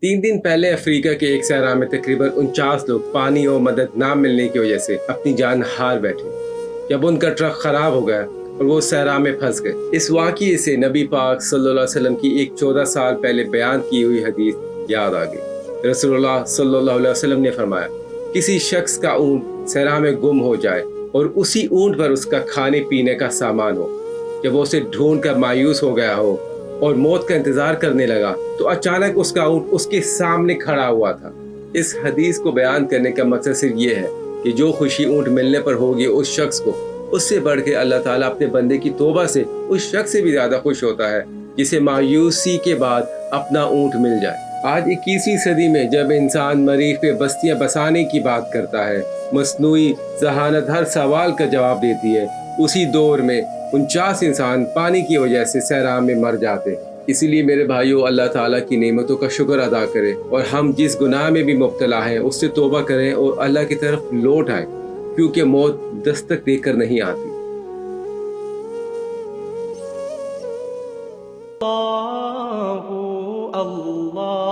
3 दिन पहले अफ्रीका के एक सहरा में तकरीबन 49 लोग पानी और मदद ना मिलने की वजह से अपनी जान हार बैठे जब उनका ट्रक खराब हो गया और वो सहरा में फंस गए। इस वाक़ये से नबी पाक सल्लल्लाहु अलैहि वसल्लम की एक 14 साल पहले बयान की हुई हदीस याद आ गई। रसूलुल्लाह सल्लल्लाहु अलैहि वसल्लम ने फरमाया, किसी शख्स का ऊँट सहरा में गुम हो जाए और उसी ऊँट पर उसका खाने पीने का सामान हो, जब वो उसे ढूंढ कर मायूस हो गया हो और मौत का इंतजार करने लगा तो अचानक उसका ऊँट उसके सामने खड़ा हुआ था। इस हदीस को बयान करने का मकसद सिर्फ ये है कि जो खुशी ऊँट मिलने पर होगी उस शख्स को, उससे बढ़ के अल्लाह ताला अपने बंदे की तौबा से उस शख्स से भी ज्यादा खुश होता है जिसे मायूसी के बाद अपना ऊँट मिल जाए। आज 21वीं सदी में जब इंसान मरीख पे बस्तियां बसाने की बात करता है, मस्नूई जहानत हर सवाल का जवाब देती है, उसी दौर में 49 इंसान पानी की वजह से सहरा में मर जाते। इसीलिए मेरे भाइयों, अल्लाह ताला की नेमतों का शुक्र अदा करें और हम जिस गुनाह में भी मुब्तला हैं उससे तौबा करें और अल्लाह की तरफ लौट आए, क्योंकि मौत दस्तक देकर नहीं आती। अल्लाह